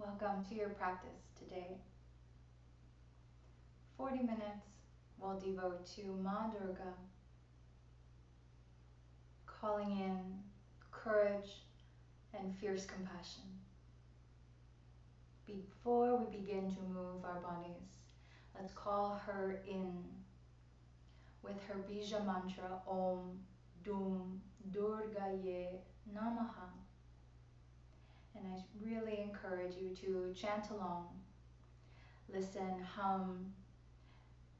Welcome to your practice today. 40 minutes we'll devote to Ma Durga, calling in courage and fierce compassion. Before we begin to move our bodies, let's call her in with her bija mantra Om Dum Durgayei Namaha. And I really encourage you to chant along, listen, hum.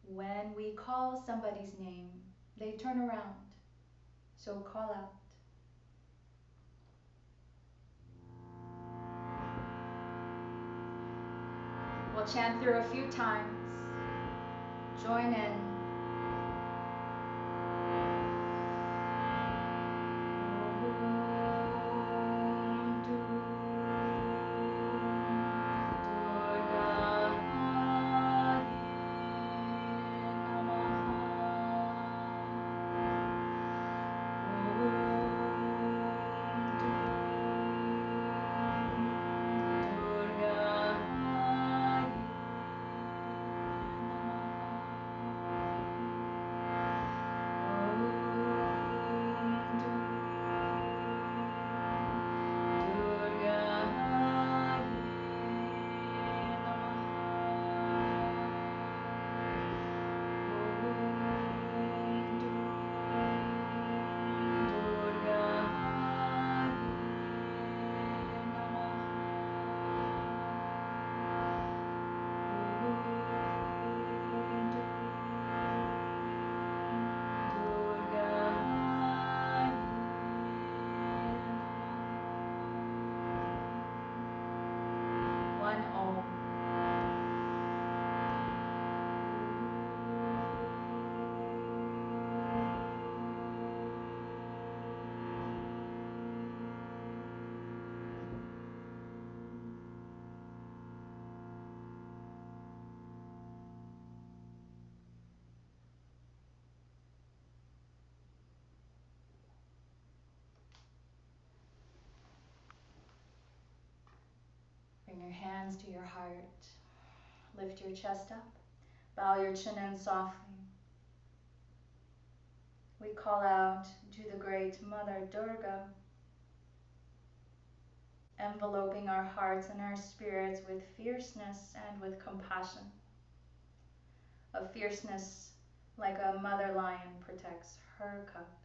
When we call somebody's name, they turn around. So call out. We'll chant through a few times. Join in. One Om. Bring your hands to your heart. Lift your chest up. Bow your chin in softly. We call out to the great Mother Durga, enveloping our hearts and our spirits with fierceness and with compassion. A fierceness like a mother lion protects her cubs.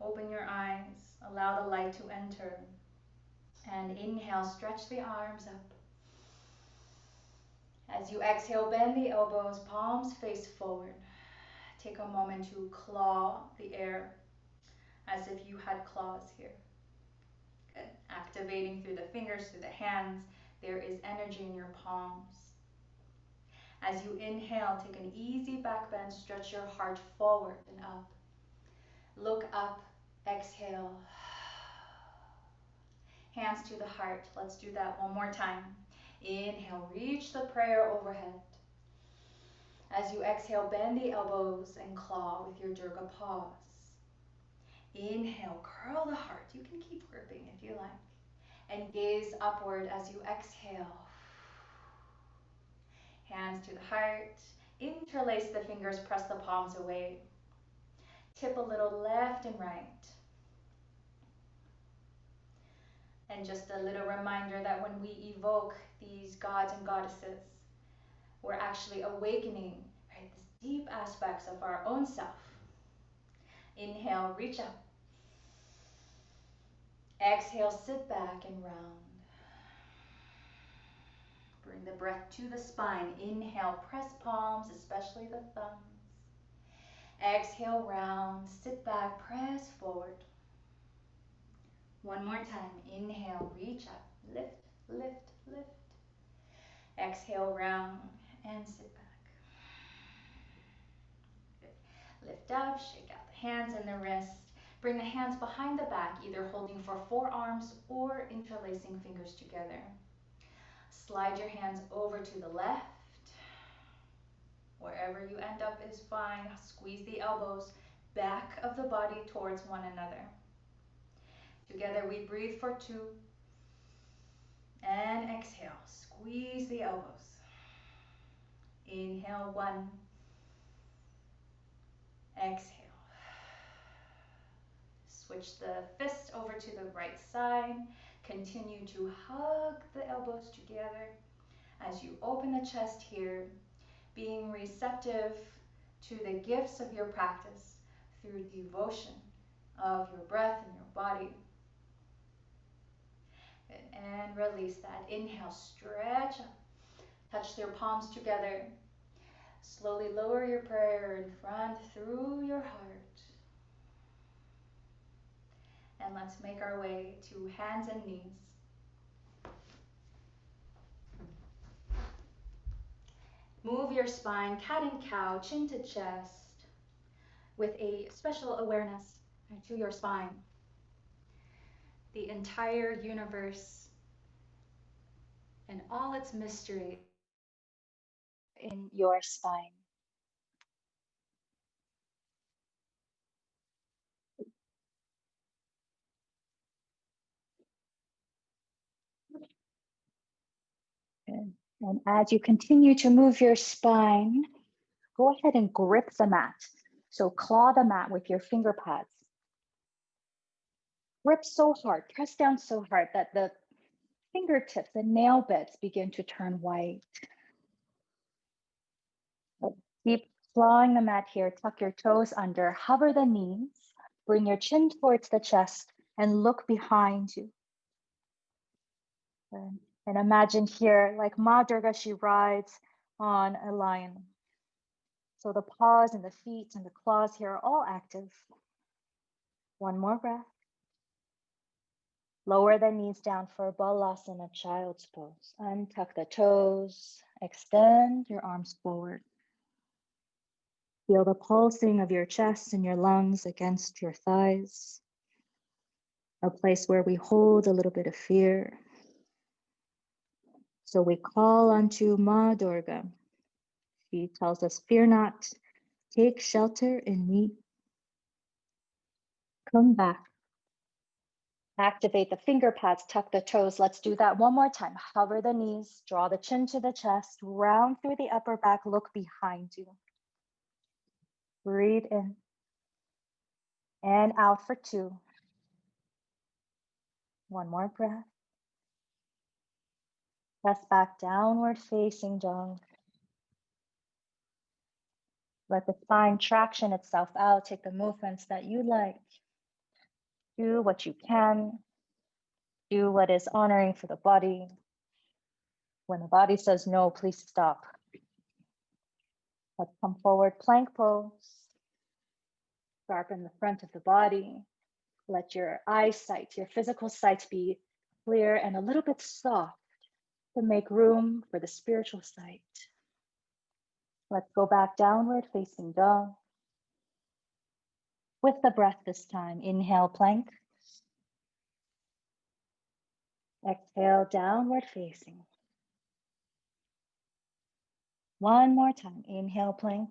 Open your eyes, allow the light to enter, and inhale, stretch the arms up. As you exhale, bend the elbows, palms face forward. Take a moment to claw the air as if you had claws here. Good. Activating through the fingers, through the hands. There is energy in your palms. As you inhale, take an easy back bend, stretch your heart forward and up. Look up, exhale. Hands to the heart. Let's do that one more time. Inhale, reach the prayer overhead. As you exhale, bend the elbows and claw with your Durga paws. Inhale, curl the heart. You can keep gripping if you like. And gaze upward as you exhale. Hands to the heart. Interlace the fingers, press the palms away. Tip a little left and right. And just a little reminder that when we evoke these gods and goddesses, we're actually awakening, right, these deep aspects of our own self. Inhale, reach up. Exhale, sit back and round. Bring the breath to the spine. Inhale, press palms, especially the thumbs. Exhale, round, sit back, press forward. One more time. Inhale, reach up, lift, lift, lift. Exhale, round, and sit back. Good. Lift up, shake out the hands and the wrists. Bring the hands behind the back, either holding for forearms or interlacing fingers together. Slide your hands over to the left. Wherever you end up is fine. Squeeze the elbows back of the body towards one another. Together we breathe for 2. And exhale, squeeze the elbows. Inhale, 1. Exhale. Switch the fist over to the right side. Continue to hug the elbows together as you open the chest here, being receptive to the gifts of your practice through devotion of your breath and your body. And release that. Inhale, stretch up. Touch your palms together. Slowly lower your prayer in front through your heart. And let's make our way to hands and knees. Move your spine, cat and cow, chin to chest, with a special awareness to your spine. The entire universe and all its mystery in your spine. And as you continue to move your spine, go ahead and grip the mat. So claw the mat with your finger pads. Grip so hard, press down so hard that the fingertips, the nail bits begin to turn white. Keep clawing the mat here, tuck your toes under, hover the knees, bring your chin towards the chest and look behind you. And imagine here, like Ma Durga, she rides on a lion. So the paws and the feet and the claws here are all active. One more breath. Lower the knees down for Balasana, child's pose. Untuck the toes, extend your arms forward. Feel the pulsing of your chest and your lungs against your thighs, a place where we hold a little bit of fear. So we call unto Ma Durga. She tells us, fear not, take shelter in me. Come back. Activate the finger pads, tuck the toes. Let's do that one more time. Hover the knees, draw the chin to the chest, round through the upper back, look behind you. Breathe in and out for 2. One more breath. Press back, downward facing dog. Let the spine traction itself out. Take the movements that you like. Do what you can. Do what is honoring for the body. When the body says no, please stop. Let's come forward, plank pose. Sharpen the front of the body. Let your eyesight, your physical sight be clear and a little bit soft to make room for the spiritual sight. Let's go back, downward facing dog. With the breath this time, inhale, plank. Exhale, downward facing. One more time, inhale, plank.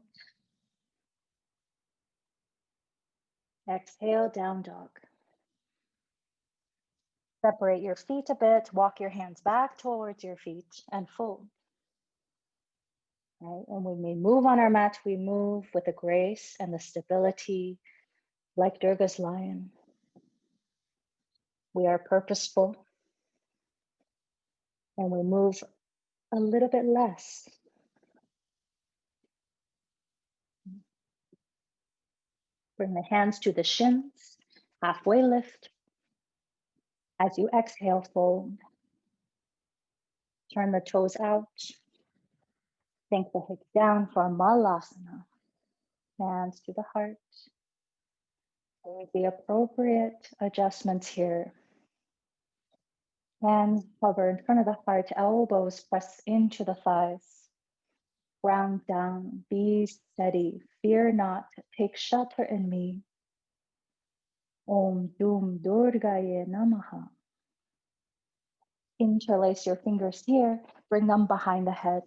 Exhale, down dog. Separate your feet a bit, walk your hands back towards your feet and fold. Right? And when we move on our mat, we move with the grace and the stability like Durga's lion. We are purposeful and we move a little bit less. Bring the hands to the shins, halfway lift. As you exhale, fold. Turn the toes out. Sink the hips down for Malasana. Hands to the heart. Make the appropriate adjustments here. Hands hover in front of the heart, elbows press into the thighs. Ground down, be steady, fear not, take shelter in me. Dum Durgayei Namaha. Interlace your fingers here, bring them behind the head.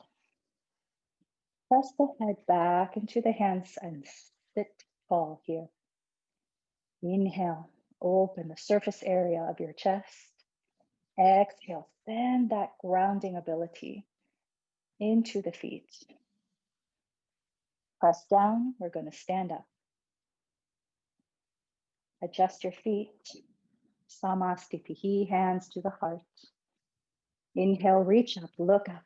Press the head back into the hands and sit tall here. Inhale, open the surface area of your chest. Exhale, send that grounding ability into the feet. Press down, we're going to stand up. Adjust your feet. Samastitihi, hands to the heart. Inhale, reach up, look up.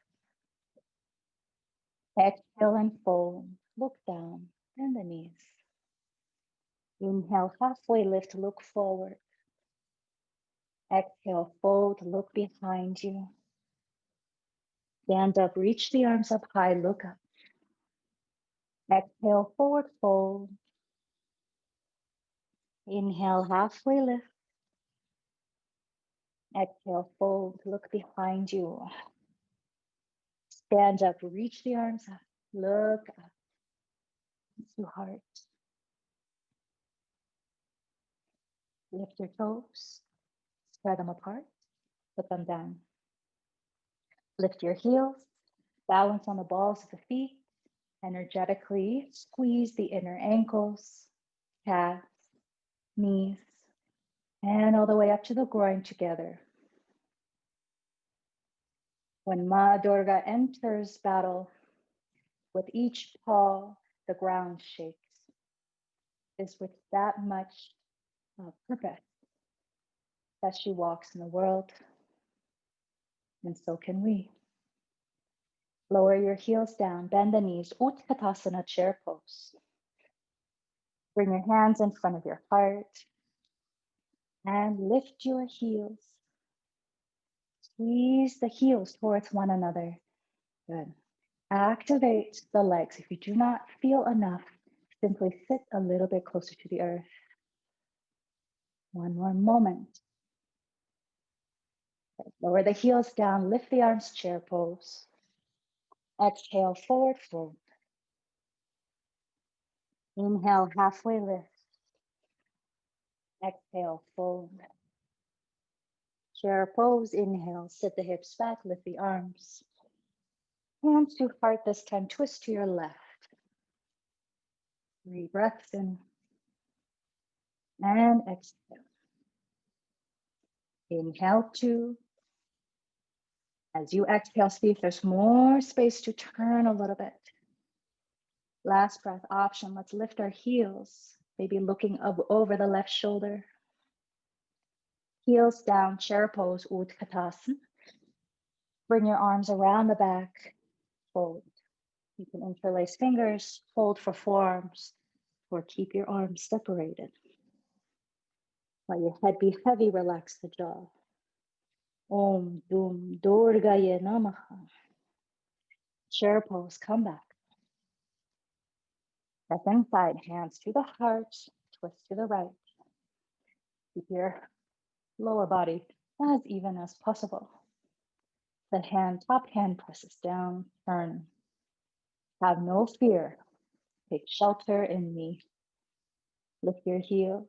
Exhale and fold, look down, bend the knees. Inhale, halfway lift, look forward. Exhale, fold, look behind you. Stand up, reach the arms up high, look up. Exhale, forward fold. Inhale, halfway lift. Exhale, fold, look behind you. Stand up, reach the arms up, look up to heart. Lift your toes, spread them apart, put them down. Lift your heels, balance on the balls of the feet, energetically squeeze the inner ankles, calves, knees, and all the way up to the groin together. When Ma Durga enters battle, with each paw, the ground shakes. Is with that much purpose that she walks in the world, and so can we. Lower your heels down, bend the knees, Utkatasana chair pose. Bring your hands in front of your heart and lift your heels. Squeeze the heels towards one another. Good. Activate the legs. If you do not feel enough, simply sit a little bit closer to the earth. One more moment. Lower the heels down, lift the arms, chair pose. Exhale, forward fold. Inhale, halfway lift. Exhale, fold. Chair pose, inhale, sit the hips back, lift the arms. Hands to heart this time, twist to your left. 3 breaths in and exhale. Inhale, 2. As you exhale, see if there's more space to turn a little bit. Last breath option, let's lift our heels, maybe looking up over the left shoulder. Heels down, chair pose, Utkatasana. Bring your arms around the back, fold. You can interlace fingers, hold for forearms, or keep your arms separated. Let your head be heavy, relax the jaw. Dum Durgayei Namaha. Chair pose, come back. Step inside, hands to the heart, twist to the right. Keep your lower body as even as possible. The top hand presses down, turn. Have no fear. Take shelter in me. Lift your heels.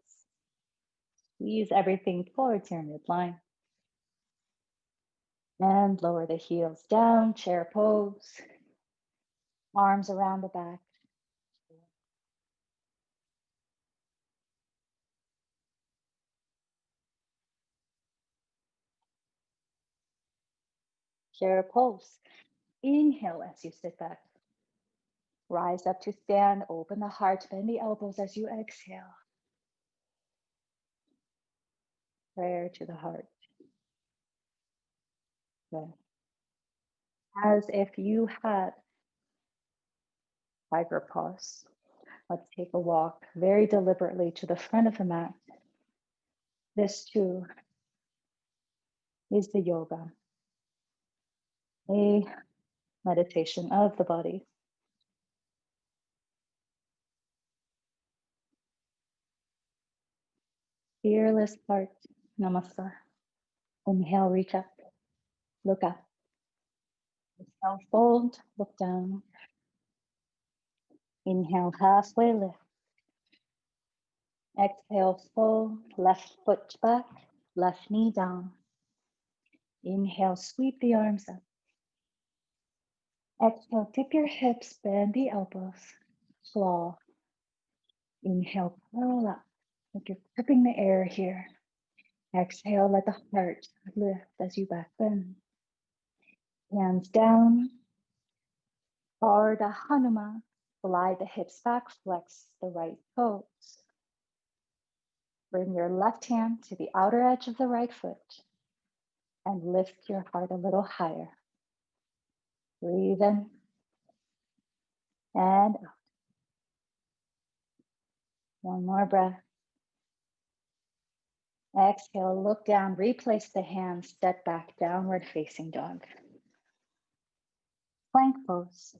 Squeeze everything towards your midline. And lower the heels down, chair pose. Arms around the back. Chair pose. Inhale as you sit back. Rise up to stand, open the heart, bend the elbows as you exhale. Prayer to the heart. Good. As if you had tiger pose. Let's take a walk very deliberately to the front of the mat. This too is the yoga, a meditation of the body. Fearless heart, namaste. Inhale, reach up, look up. Exhale, fold, look down. Inhale, halfway lift. Exhale, fold, left foot back, left knee down. Inhale, sweep the arms up. Exhale, tip your hips, bend the elbows, claw. Inhale, curl up, like you're gripping the air here. Exhale, let the heart lift as you back bend. Hands down, Ardha Hanuma. Glide the hips back, flex the right toes. Bring your left hand to the outer edge of the right foot and lift your heart a little higher. Breathe in and out. One more breath. Exhale, look down, replace the hands, step back, downward facing dog. Plank pose.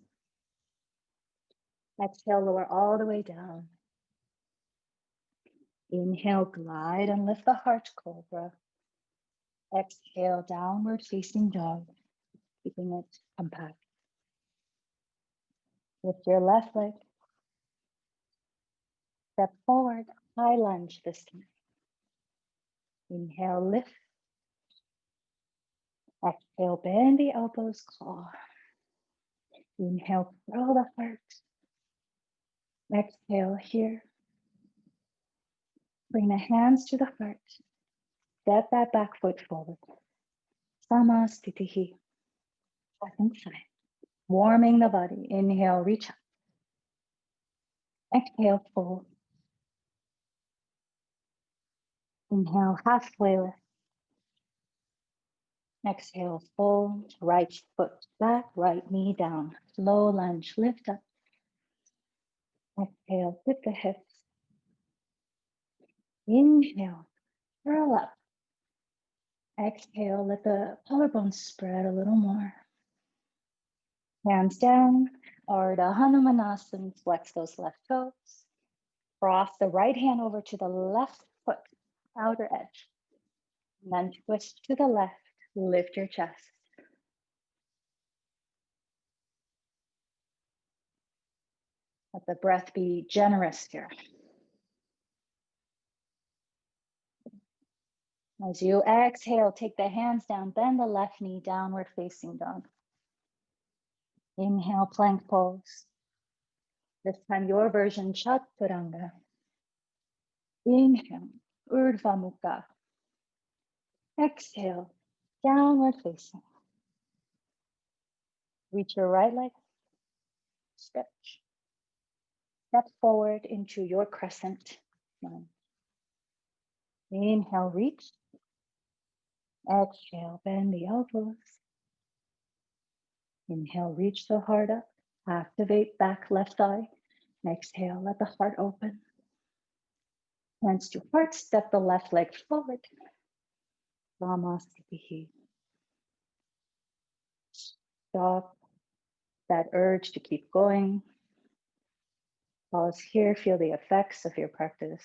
Exhale, lower all the way down. Inhale, glide and lift the heart, cobra. Exhale, downward facing dog, keeping it compact. Lift your left leg. Step forward, high lunge this time. Inhale, lift. Exhale, bend the elbows, claw. Inhale, curl the heart. Exhale here. Bring the hands to the heart. Step that back foot forward. Samastitihi. Second side. Warming the body. Inhale, reach up. Exhale, fold. Inhale, halfway lift. Exhale, fold. Right foot back, right knee down. Low lunge, lift up. Exhale, tip the hips. Inhale, curl up. Exhale, let the collarbones spread a little more. Hands down, Ardha Hanumanasana, flex those left toes. Cross the right hand over to the left foot, outer edge. And then twist to the left, lift your chest. Let the breath be generous here. As you exhale, take the hands down, bend the left knee, downward facing dog. Inhale, plank pose. This time your version, Chaturanga. Inhale, Urdhva Mukha. Exhale, downward facing. Reach your right leg, stretch. Step forward into your crescent lunge. Inhale, reach. Exhale, bend the elbows. Inhale, reach the heart up. Activate back left thigh. Exhale, let the heart open. Hands to heart, step the left leg forward. Namaste. Stop that urge to keep going. Pause here, feel the effects of your practice.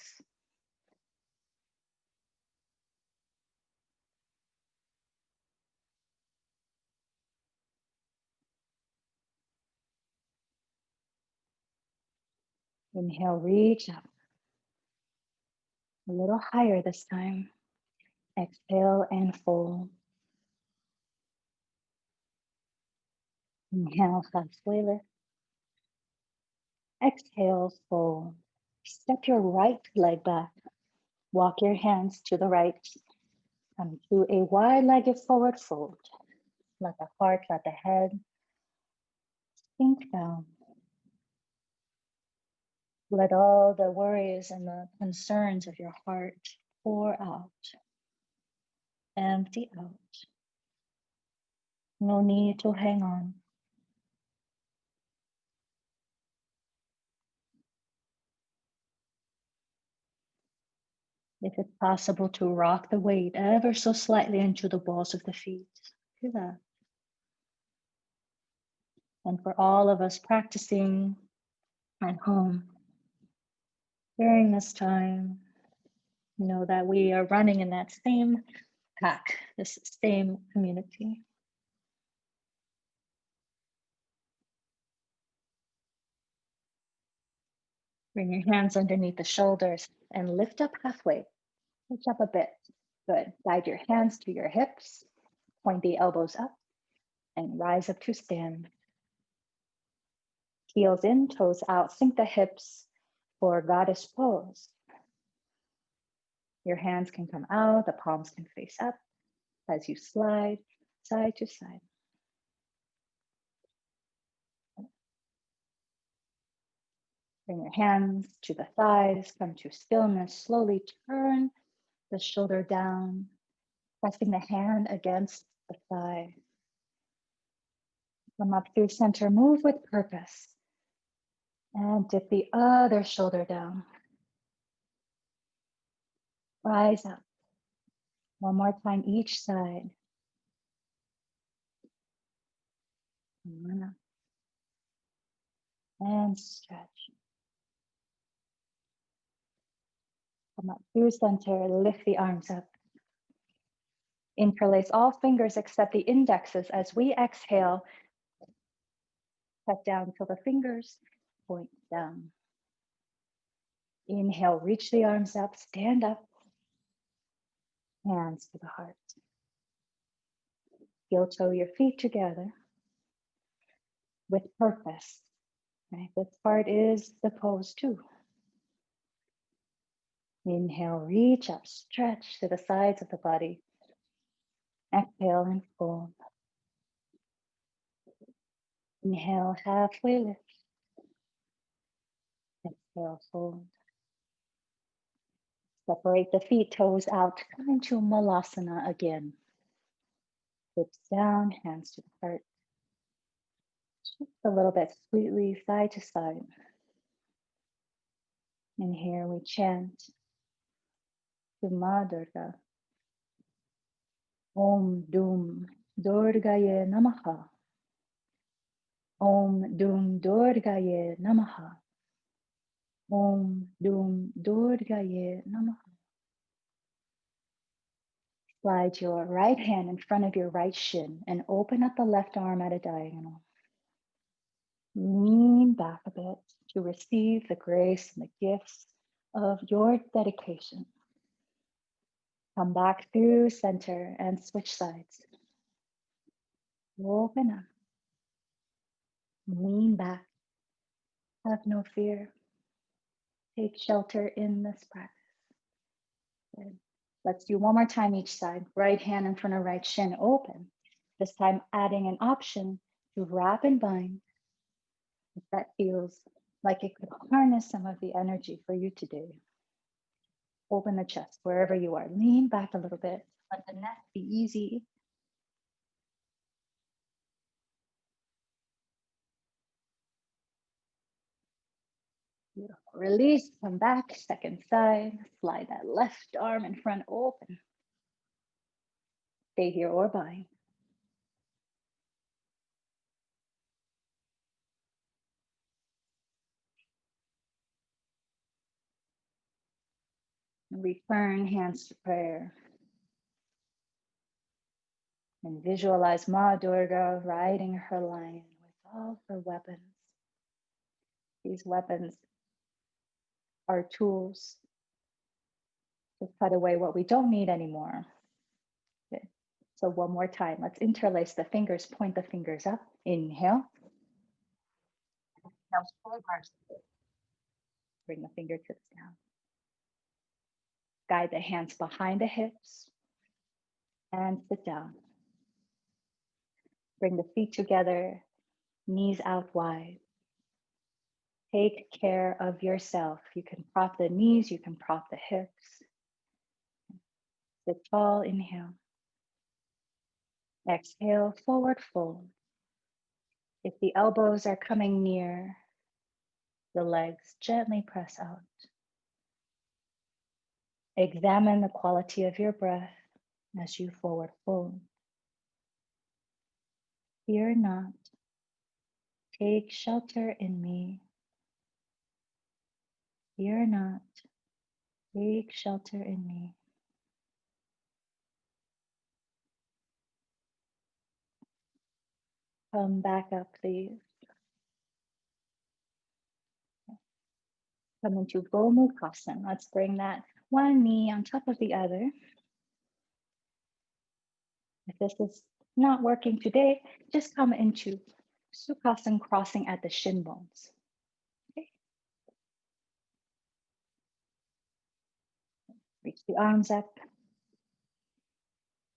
Inhale, reach up. A little higher this time. Exhale and fold. Inhale, halfway lift. Exhale, fold. Step your right leg back. Walk your hands to the right. Come to a wide-legged forward fold. Let the heart, let the head sink down. Let all the worries and the concerns of your heart pour out. Empty out. No need to hang on. If it's possible to rock the weight ever so slightly into the balls of the feet, do that. And for all of us practicing at home during this time, know that we are running in that same pack, this same community. Bring your hands underneath the shoulders and lift up halfway. Reach up a bit. Good. Guide your hands to your hips. Point the elbows up and rise up to stand. Heels in, toes out. Sink the hips for goddess pose. Your hands can come out, the palms can face up as you slide side to side. Bring your hands to the thighs, come to stillness. Slowly turn the shoulder down, pressing the hand against the thigh. Come up through center, move with purpose. And dip the other shoulder down. Rise up. One more time each side. And stretch. Come up through center, lift the arms up. Interlace all fingers except the indexes as we exhale. Cut down till the fingers point down. Inhale, reach the arms up, stand up. Hands to the heart. Heel toe your feet together with purpose. Right? This part is the pose too. Inhale, reach up, stretch to the sides of the body. Exhale and fold. Inhale, halfway lift. Exhale, fold. Separate the feet, toes out. Come into Malasana again. Hips down, hands to the heart. Just a little bit sweetly, side to side. And here we chant Dum Durga. Dum Durgayei Namaha. Dum Durgayei Namaha. Dum Durgayei Namaha. Slide your right hand in front of your right shin and open up the left arm at a diagonal. Lean back a bit to receive the grace and the gifts of your dedication. Come back through center and switch sides. Open up. Lean back. Have no fear. Take shelter in this practice. Good. Let's do one more time each side. Right hand in front of right shin, open. This time adding an option to wrap and bind if that feels like it could harness some of the energy for you today. Open the chest wherever you are. Lean back a little bit. Let the neck be easy. Beautiful. Release, come back, second side. Slide that left arm in front, open. Stay here or bind. Return hands to prayer. And visualize Ma Durga riding her lion with all her weapons. These weapons are tools to cut away what we don't need anymore. Okay. So one more time, let's interlace the fingers, point the fingers up. Inhale. Bring the fingertips down. Guide the hands behind the hips and sit down. Bring the feet together, knees out wide. Take care of yourself. You can prop the knees, you can prop the hips. Sit tall, inhale. Exhale, forward fold. If the elbows are coming near the legs, gently press out. Examine the quality of your breath as you forward fold. Fear not. Take shelter in me. Fear not. Take shelter in me. Come back up, please. Come into Gomukhasana. Let's bring that one knee on top of the other. If this is not working today, just come into Sukhasana, crossing at the shin bones. Okay. Reach the arms up.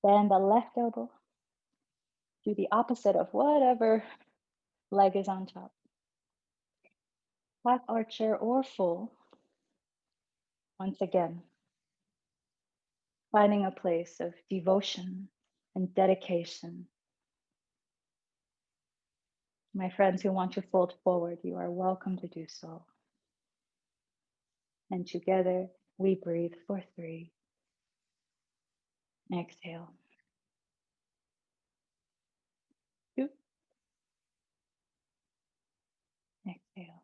Bend the left elbow. Do the opposite of whatever leg is on top. Half archer or full. Once again, finding a place of devotion and dedication. My friends who want to fold forward, you are welcome to do so. And together we breathe for 3. Exhale. 2. Exhale.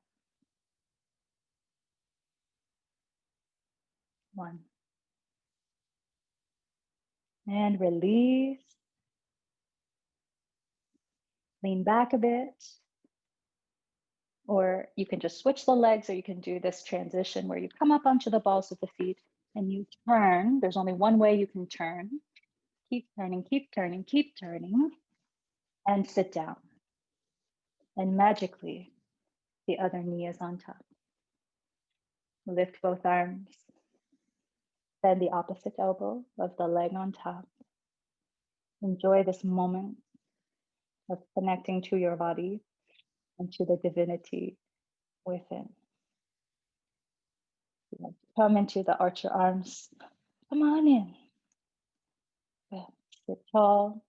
1. And release. Lean back a bit. Or you can just switch the legs, or you can do this transition where you come up onto the balls of the feet and you turn. There's only one way you can turn. Keep turning, keep turning, keep turning, and sit down. And magically, the other knee is on top. Lift both arms. Bend the opposite elbow of the leg on top. Enjoy this moment of connecting to your body and to the divinity within. Come into the archer arms. Come on in. Sit tall.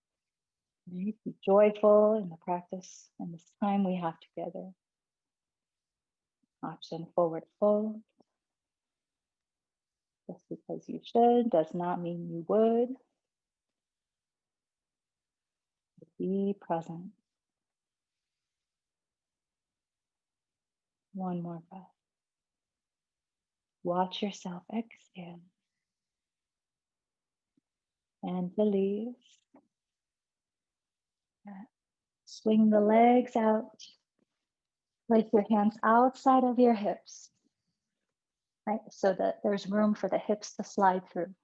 Be joyful in the practice and this time we have together. Option forward fold. Just because you should does not mean you would. Be present. One more breath. Watch yourself exhale and release. Swing the legs out. Place your hands outside of your hips, right? So that there's room for the hips to slide through.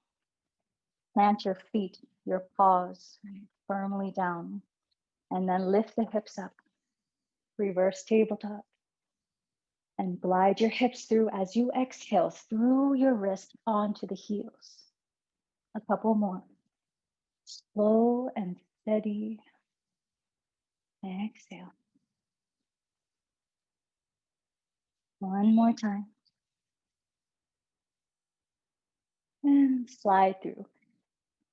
Plant your feet, your paws, right, firmly down, and then lift the hips up. Reverse tabletop. And glide your hips through as you exhale through your wrist onto the heels. A couple more. Slow and steady. Exhale. One more time. And slide through.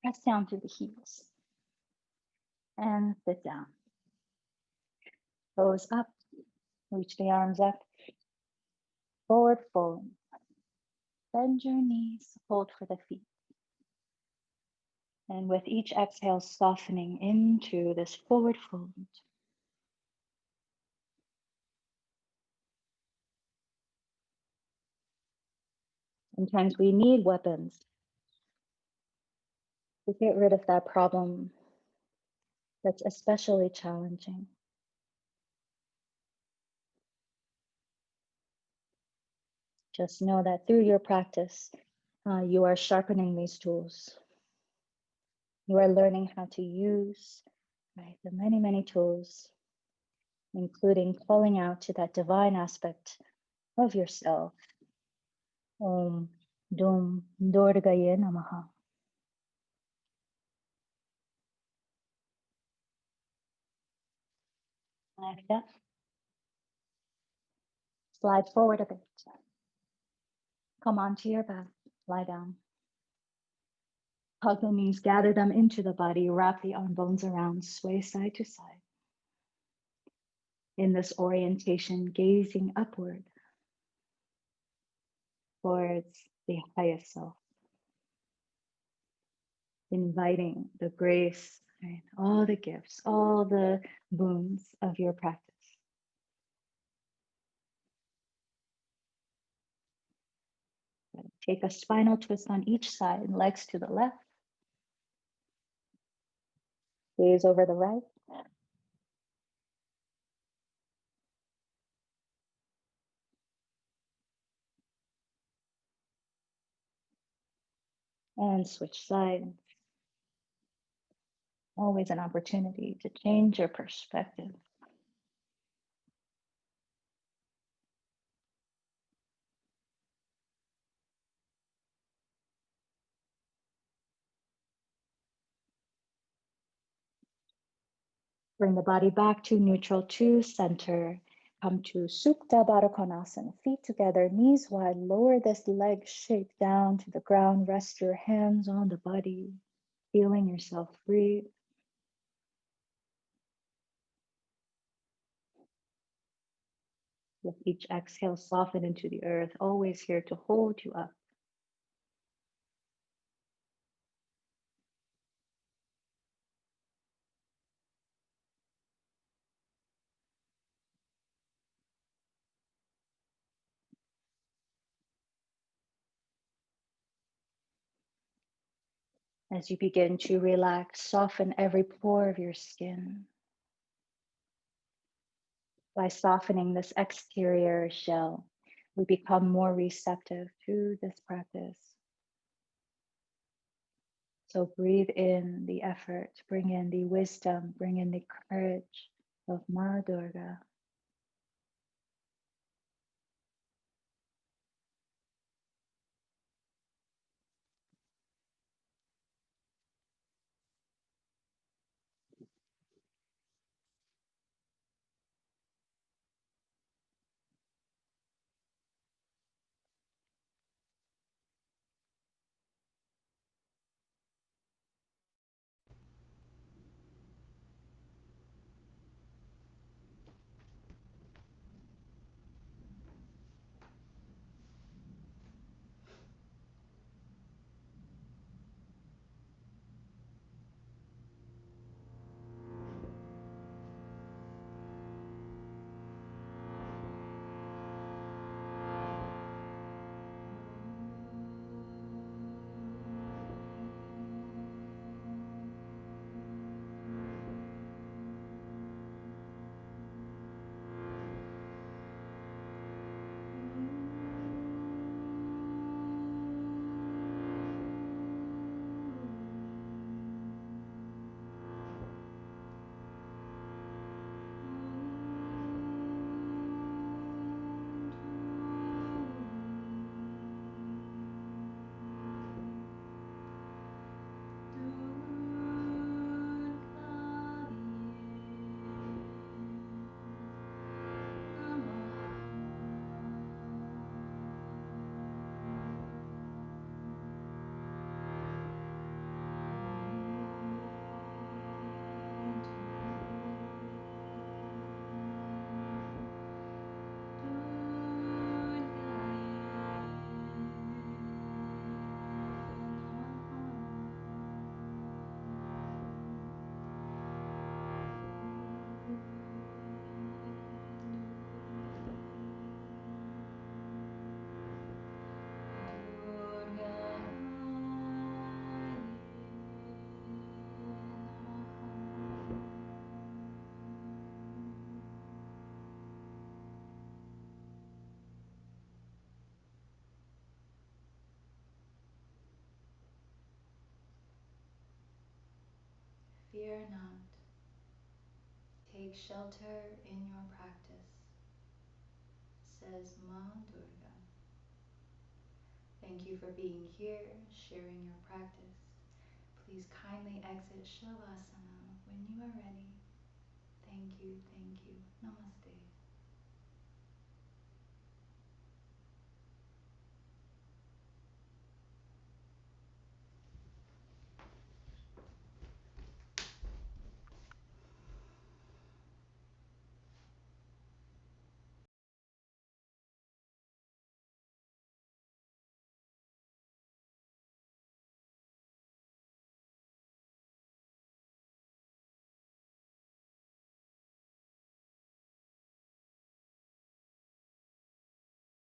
Press down through the heels. And sit down. Toes up. Reach the arms up. Forward fold. Bend your knees. Hold for the feet. And with each exhale, softening into this forward fold. Sometimes we need weapons to get rid of that problem that's especially challenging. Just know that through your practice, you are sharpening these tools. You are learning how to use, right, the many, many tools, including calling out to that divine aspect of yourself. Dum Durgayei Namaha. Lift up. Slide forward a bit. Come onto your back. Lie down. Hug the knees, gather them into the body, wrap the arm bones around, sway side to side. In this orientation, gazing upward towards the highest self. Inviting the grace, right? All the gifts, all the boons of your practice. Take a spinal twist on each side, legs to the left. Gaze over the right. And switch sides. Always an opportunity to change your perspective. Bring the body back to neutral, to center. Come to Sukta Baddha Konasana. Feet together, knees wide. Lower this leg shape down to the ground. Rest your hands on the body. Feeling yourself breathe. With each exhale, soften into the earth. Always here to hold you up. As you begin to relax, soften every pore of your skin. By softening this exterior shell, we become more receptive to this practice. So breathe in the effort, bring in the wisdom, bring in the courage of Ma Durga. Fear not. Take shelter in your practice, says Ma Durga. Thank you for being here, sharing your practice. Please kindly exit Shavasana when you are ready. Thank you, thank you.